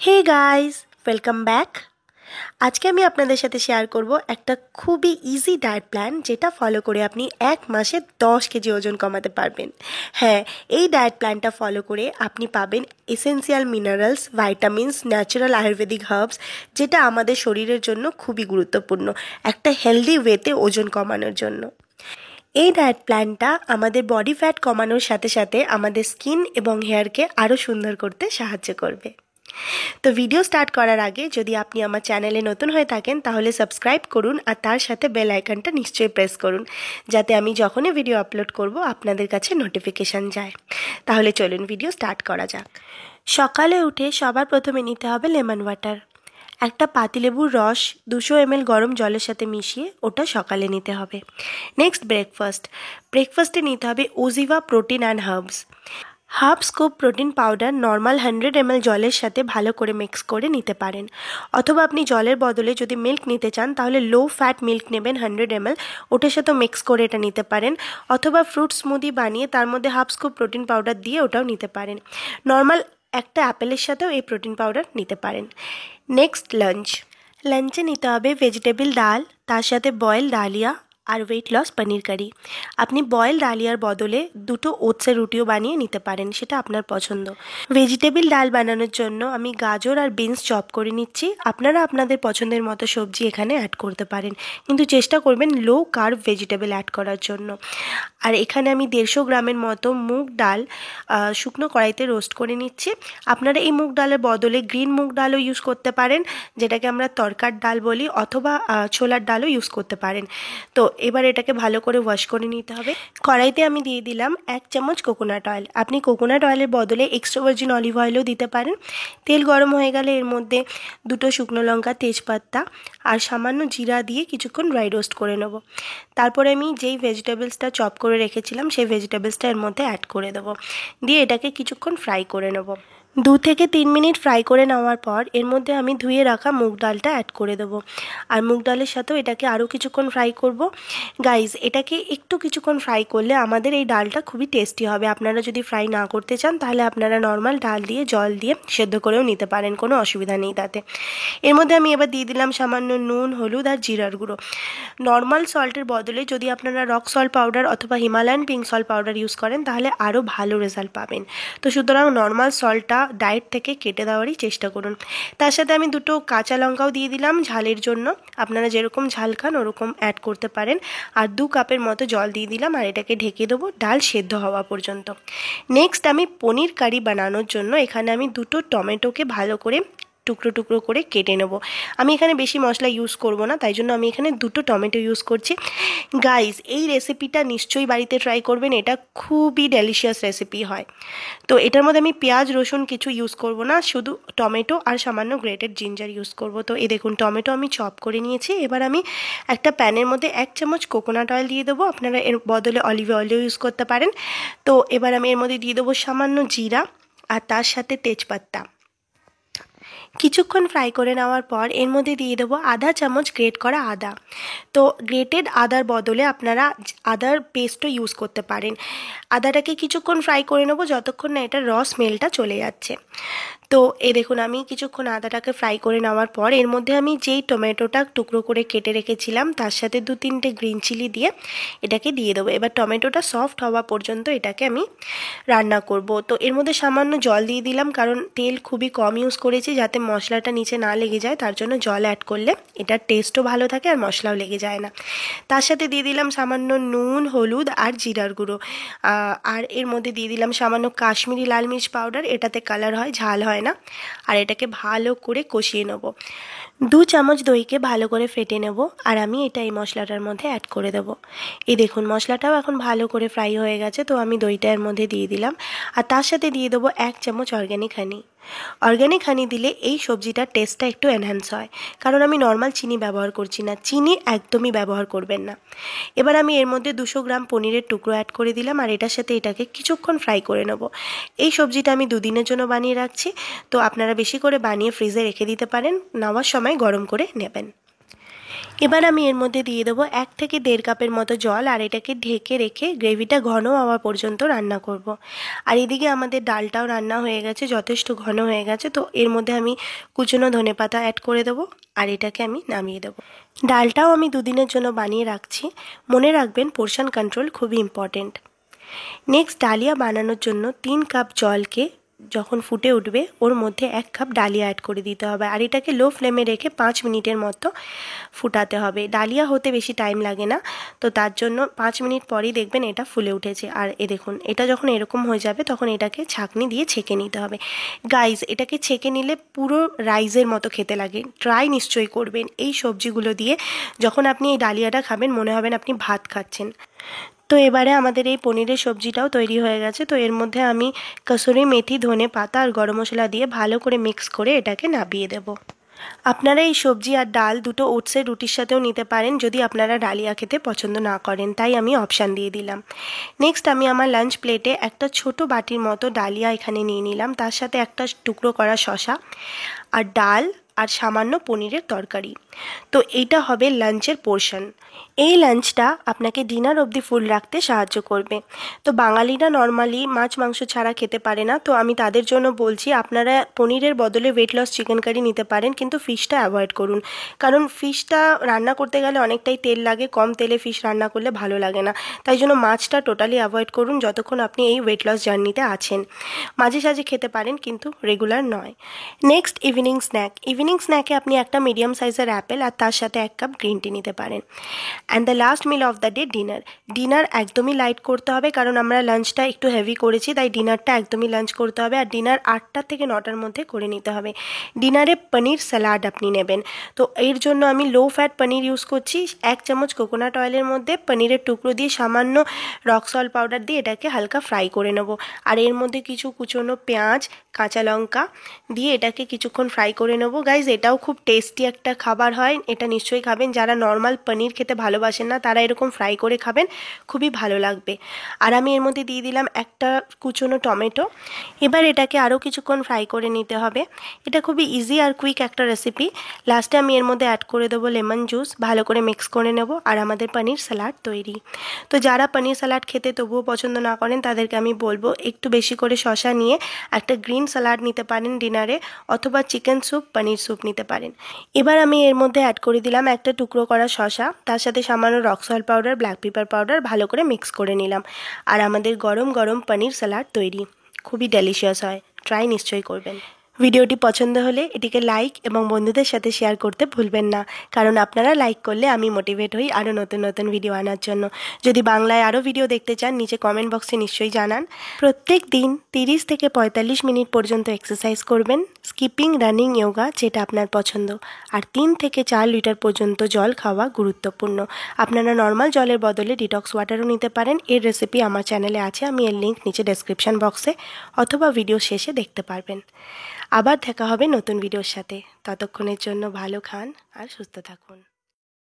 Hey guys, welcome back. আজকে আমি আপনাদের সাথে শেয়ার করব একটা খুবই ইজি ডায়েট প্ল্যান, যেটা ফলো করে আপনি 1 মাসে 10 কেজি ওজন কমাতে পারবেন। হ্যাঁ, এই ডায়েট প্ল্যানটা ফলো করে আপনি পাবেন essential minerals, vitamins, natural Ayurvedic herbs, যেটা আমাদের শরীরের জন্য খুবই গুরুত্বপূর্ণ একটা হেলদি ওয়েতে ওজন কমানোর জন্য। এই ডায়েট প্ল্যানটা আমাদের বডি ফ্যাট কমানোর সাথে সাথে আমাদের স্কিন এবং হেয়ারকে আরও সুন্দর করতে সাহায্য করবে। তো ভিডিও স্টার্ট করার আগে যদি আপনি আমার চ্যানেলে নতুন হয়ে থাকেন তাহলে সাবস্ক্রাইব করুন আর তার সাথে বেল আইকনটা নিশ্চয়ই প্রেস করুন, যাতে আমি যখনই ভিডিও আপলোড করব আপনাদের কাছে নোটিফিকেশান যায়। তাহলে চলুন ভিডিও স্টার্ট করা যাক। সকালে উঠে সবার প্রথমে নিতে হবে লেমন ওয়াটার। একটা পাতিলেবুর রস 200 ml গরম জলের সাথে মিশিয়ে ওটা সকালে নিতে হবে। নেক্সট ব্রেকফাস্টে নিতে হবে Oziva protein and half scoop protein powder normal 100 ml জলের সাথে ভালো করে মিক্স করে নিতে পারেন, অথবা আপনি জলের বদলে যদি মিল্ক নিতে চান তাহলে লো ফ্যাট মিল্ক নেবেন 100 ml, ওটার সাথে মিক্স করে এটা নিতে পারেন, অথবা ফ্রুট স্মুদি বানিয়ে তার মধ্যে হাফ স্কুপ প্রোটিন পাউডার দিয়ে ওটাও নিতে পারেন। নর্মাল একটা অ্যাপেলের সাথেও এই প্রোটিন পাউডার নিতে পারেন। নেক্সট লাঞ্চে নিতে হবে ভেজিটেবল ডাল, তার সাথে বয়েল ডালিয়া আর ওয়েট লস পনির কারি। আপনি বয়েল ডালিয়ার বদলে দুটো ওটসের রুটিও বানিয়ে নিতে পারেন, সেটা আপনার পছন্দ। ভেজিটেবল ডাল বানানোর জন্য আমি গাজর আর বিনস চপ করে নিচ্ছি। আপনারা আপনাদের পছন্দের মতো সবজি এখানে অ্যাড করতে পারেন, কিন্তু চেষ্টা করবেন লো কার্ব ভেজিটেবল অ্যাড করার জন্য। আর এখানে আমি 150 গ্রামের মতো মুগ ডাল শুকনো কড়াইতে রোস্ট করে নিচ্ছি। আপনারা এই মুগ ডালের বদলে গ্রিন মুগ ডালও ইউজ করতে পারেন, যেটাকে আমরা তরকার ডাল বলি, অথবা ছোলার ডালও ইউজ করতে পারেন। তো এবার এটাকে ভালো করে ওয়াশ করে নিতে হবে। কড়াইতে আমি দিয়ে দিলাম 1 চামচ কোকোনাট অয়েল। আপনি কোকোনাট অয়েলের বদলে এক্সট্রা ভার্জিন অলিভ অয়েলও দিতে পারেন। তেল গরম হয়ে গেলে এর মধ্যে দুটো শুকনো লঙ্কা, তেজপাতা আর সামান্য জিরা দিয়ে কিছুক্ষণ ড্রাই রোস্ট করে নেব। তারপরে আমি যেই ভেজিটেবলসটা চপ করে রেখেছিলাম সেই ভেজিটেবলসটা এর মধ্যে অ্যাড করে দেবো, দিয়ে এটাকে কিছুক্ষণ ফ্রাই করে নেব। 2 থেকে 3 মিনিট ফ্রাই করে নেওয়ার পর এর মধ্যে আমি ধুয়ে রাখা মুগ ডালটা অ্যাড করে দেবো, আর মুগ ডালের সাথেও এটাকে আরও কিছুক্ষণ ফ্রাই করব। গাইজ, এটাকে একটু কিছুক্ষণ ফ্রাই করলে আমাদের এই ডালটা খুবই টেস্টি হবে। আপনারা যদি ফ্রাই না করতে চান তাহলে আপনারা নর্মাল ডাল দিয়ে জল দিয়ে সেদ্ধ করেও নিতে পারেন, কোনো অসুবিধা নেই তাতে। এর মধ্যে আমি এবার দিয়ে দিলাম সামান্য নুন, হলুদ আর জিরার গুঁড়ো। নর্মাল সল্টের বদলে যদি আপনারা রক সল্ট পাউডার অথবা Himalayan pink salt powder use করেন তাহলে আরও ভালো রেজাল্ট পাবেন। তো সুতরাং নর্মাল সল্টটা ডায়েট থেকে কেটে দেওয়ারই চেষ্টা করুন। তার সাথে আমি দুটো কাঁচা লঙ্কাও দিয়ে দিলাম ঝালের জন্য। আপনারা যেরকম ঝাল খান ওরকম অ্যাড করতে পারেন। আর 2 কাপের মতো জল দিয়ে দিলাম, আর এটাকে ঢেকে দেবো ডাল সেদ্ধ হওয়া পর্যন্ত। নেক্সট আমি পনির কারি বানানোর জন্য এখানে আমি দুটো টমেটোকে ভালো করে টুকরো টুকরো করে কেটে নেব। আমি এখানে বেশি মশলা ইউজ করব না, তাই জন্য আমি এখানে দুটো টমেটো ইউজ করছি। গাইজ, এই রেসিপিটা নিশ্চয়ই বাড়িতে ট্রাই করবেন, এটা খুবই ডেলিশিয়াস রেসিপি হয়। তো এটার মধ্যে আমি পেঁয়াজ রসুন কিছু ইউজ করব না, শুধু টমেটো আর সামান্য গ্রেটেড জিঞ্জার ইউজ করব। তো এই দেখুন টমেটো আমি চপ করে নিয়েছি। এবার আমি একটা প্যানের মধ্যে 1 চামচ কোকোনাট অয়েল দিয়ে দেবো, আপনারা এর বদলে অলিভ অয়েলও ইউজ করতে পারেন। তো এবার আমি এর মধ্যে দিয়ে দেবো সামান্য জিরা আর তার সাথে তেজপাতা। কিছুক্ষণ ফ্রাই করে নেওয়ার পর এর মধ্যে দিয়ে দেবো আধা চামচ গ্রেট করা আদা। তো গ্রেটেড আদার বদলে আপনারা আদার পেস্টও ইউজ করতে পারেন। আদাটাকে কিছুক্ষণ ফ্রাই করে নেবো যতক্ষণ না এটার র স্মেলটা চলে যাচ্ছে। তো এই দেখুন আমি কিছুক্ষণ আদাটাকে ফ্রাই করে নেওয়ার পর এর মধ্যে আমি যেই টমেটোটা টুকরো করে কেটে রেখেছিলাম তার সাথে 2-3টে গ্রিন চিলি দিয়ে এটাকে দিয়ে দেবো। এবার টমেটোটা সফট হওয়া পর্যন্ত এটাকে আমি রান্না করব। তো এর মধ্যে সামান্য জল দিয়ে দিলাম, কারণ তেল খুবই কম ইউজ করেছি যাতে মশলাটা নিচে না লেগে যায়, তার জন্য জল অ্যাড করলে এটার টেস্টও ভালো থাকে আর মশলাও লেগে যায় না। তার সাথে দিয়ে দিলাম সামান্য নুন, হলুদ আর জিরার গুঁড়ো। আর এর মধ্যে দিয়ে দিলাম সামান্য কাশ্মীরি লাল মির্চ পাউডার, এটাতে কালার হয়, ঝাল হয় না। আর এটাকে ভালো করে কষিয়ে নেব। 2 চামচ দইকে ভালো করে ফেটে নেব, আর আমি এটা এই মশলাটার মধ্যে অ্যাড করে দেবো। এই দেখুন মশলাটাও এখন ভালো করে ফ্রাই হয়ে গেছে, তো আমি দইটা এর মধ্যে দিয়ে দিলাম। আর তার সাথে দিয়ে দেবো 1 চামচ অর্গ্যানিক হানি। অর্গ্যানিক হানি দিলে এই সবজিটার টেস্টটা একটু এনহ্যান্স হয়, কারণ আমি নর্মাল চিনি ব্যবহার করছি না। চিনি একদমই ব্যবহার করবেন না। এবার আমি এর মধ্যে 200 গ্রাম পনিরের টুকরো অ্যাড করে দিলাম, আর এটার সাথে এটাকে কিছুক্ষণ ফ্রাই করে নেব। এই সবজিটা আমি 2 দিনের জন্য বানিয়ে রাখছি, তো আপনারা বেশি করে বানিয়ে ফ্রিজে রেখে দিতে পারেন, নেওয়ার সময় গরম করে নেবেন। এবার আমি এর মধ্যে দিয়ে দেবো 1 থেকে 1.5 কাপের মতো জল, আর এটাকে ঢেকে রেখে গ্রেভিটা ঘন হওয়া পর্যন্ত রান্না করব। আর এদিকে আমাদের ডালটাও রান্না হয়ে গেছে, যথেষ্ট ঘন হয়ে গেছে। তো এর মধ্যে আমি কুচনো ধনেপাতা অ্যাড করে দেবো, আর এটাকে আমি নামিয়ে দেবো। ডালটাও আমি 2 দিনের জন্য বানিয়ে রাখছি। মনে রাখবেন পোর্শন কন্ট্রোল খুবই ইম্পর্টেন্ট। নেক্সট ডালিয়া বানানোর জন্য 3 কাপ জলকে যখন ফুটে উঠবে ওর মধ্যে 1 কাপ ডালিয়া অ্যাড করে দিতে হবে, আর এটাকে লো ফ্লেমে রেখে 5 মিনিটের মতো ফুটাতে হবে। ডালিয়া হতে বেশি টাইম লাগে না, তো তার জন্য 5 মিনিট পরেই দেখবেন এটা ফুলে উঠেছে। আর দেখুন এটা যখন এরকম হয়ে যাবে তখন এটাকে ছাঁকনি দিয়ে ছেঁকে নিতে হবে। গাইজ, এটাকে ছেঁকে নিলে পুরো রাইসের মতো খেতে লাগে। ট্রাই নিশ্চয়ই করবেন। এই সবজিগুলো দিয়ে যখন আপনি এই ডালিয়াটা খাবেন মনে হবেন আপনি ভাত খাচ্ছেন। তো এবারে আমাদের এই পনিরের সবজিটাও তৈরি হয়ে গেছে। তো এর মধ্যে আমি কসুরি মেথি, ধনে পাতা আর গরম মশলা দিয়ে ভালো করে মিক্স করে এটাকে নামিয়ে দেব। আপনারা এই সবজি আর ডাল দুটো ওটসের রুটির সাথেও নিতে পারেন যদি আপনারা ডালিয়া খেতে পছন্দ না করেন, তাই আমি অপশান দিয়ে দিলাম। নেক্সট আমি আমার লাঞ্চ প্লেটে একটা ছোট বাটির মতো ডালিয়া এখানে নিয়ে নিলাম, তার সাথে একটা টুকরো করা শসা আর ডাল আর সামান্য পনিরের তরকারি। তো এইটা হবে লাঞ্চের পোর্শন। এই লাঞ্চটা আপনাকে ডিনার অবধি ফুল রাখতে সাহায্য করবে। তো বাঙালিরা নর্মালি মাছ মাংস ছাড়া খেতে পারে না, তো আমি তাদের জন্য বলছি আপনারা পনিরের বদলে ওয়েট লস চিকেন কারি নিতে পারেন, কিন্তু ফিশটা অ্যাভয়েড করুন। কারণ ফিশটা রান্না করতে গেলে অনেকটাই তেল লাগে, কম তেলে ফিশ রান্না করলে ভালো লাগে না। তাই জন্য মাছটা টোটালি অ্যাভয়েড করুন যতক্ষণ আপনি এই ওয়েট লস জার্নিতে আছেন। মাঝে সাঝে খেতে পারেন কিন্তু রেগুলার নয়। Next evening snack. ইভিনিং স্ন্যাকে আপনি একটা মিডিয়াম সাইজের অ্যাপেল আর তার সাথে 1 কাপ গ্রিন টি নিতে পারেন। And the last meal of the day dinner. Dinner একদমই লাইট করতে হবে, কারণ আমরা লাঞ্চটা একটু হেভি করেছি, তাই ডিনারটা একদমই লাঞ্চ করতে হবে। আর ডিনার 8টা থেকে 9টার মধ্যে করে নিতে হবে। ডিনারে পনির স্যালাড আপনি নেবেন। তো এর জন্য আমি লো ফ্যাট পনির ইউজ করছি। 1 চামচ কোকোনাট অয়েলের মধ্যে পনিরের টুকরো দিয়ে সামান্য রক সল্ট পাউডার দিয়ে এটাকে হালকা ফ্রাই করে নেব। আর এর মধ্যে কিছু কুচনো পেঁয়াজ, কাঁচা লঙ্কা দিয়ে এটাকে কিছুক্ষণ ফ্রাই করে নেব। গাইজ, এটাও খুব টেস্টি একটা খাবার হয়, এটা নিশ্চয়ই খাবেন। যারা নর্মাল পনির খেতে ভালোবাসেন না তারা এরকম ফ্রাই করে খাবেন, খুবই ভালো লাগবে। আর আমি এর মধ্যে দিয়ে দিলাম একটা কুচনো টমেটো। এবার এটাকে আরও কিছুক্ষণ ফ্রাই করে নিতে হবে। এটা খুবই ইজি আর কুইক একটা রেসিপি। লাস্টে আমি এর মধ্যে অ্যাড করে দেবো লেমন জুস, ভালো করে মিক্স করে নেব, আর আমাদের পনির স্যালাড তৈরি। তো যারা পনির স্যালাড খেতে তবুও পছন্দ না করেন তাদেরকে আমি বলবো একটু বেশি করে শসা নিয়ে একটা গ্রিন স্যালাড নিতে পারেন ডিনারে, অথবা চিকেন স্যুপ, পনির স্যুপ নিতে পারেন। এবার আমি এর মধ্যে অ্যাড করে দিলাম একটা টুকরো করা শসা, তার সাথে সামান্য rock salt powder, black pepper powder, ভালো করে মিক্স করে নিলাম। আর আমাদের গরম গরম পনির স্যালাড তৈরি। খুবই ডেলিশিয়াস হয়, ট্রাই নিশ্চয়ই করবেন। ভিডিওটি পছন্দ হলে এটিকে লাইক এবং বন্ধুদের সাথে শেয়ার করতে ভুলবেন না, কারণ আপনারা লাইক করলে আমি মোটিভেট হই আরও নতুন নতুন ভিডিও আনার জন্য। যদি বাংলায় আরও ভিডিও দেখতে চান নিচে কমেন্ট বক্সে নিশ্চয়ই জানান। প্রত্যেক দিন 30 থেকে 45 মিনিট পর্যন্ত এক্সারসাইজ করবেন, স্কিপিং, রানিং, যোগা যেটা আপনার পছন্দ। আর 3 থেকে 4 লিটার পর্যন্ত জল খাওয়া গুরুত্বপূর্ণ। আপনারা নর্মাল জলের বদলে ডিটক্স ওয়াটারও নিতে পারেন। এর রেসিপি আমার চ্যানেলে আছে, আমি এর লিঙ্ক নিচে ডেসক্রিপশন বক্সে অথবা ভিডিও শেষে দেখতে পারবেন। আবার দেখা হবে নতুন ভিডিওর সাথে। ততক্ষণের জন্য ভালো খান আর সুস্থ থাকুন।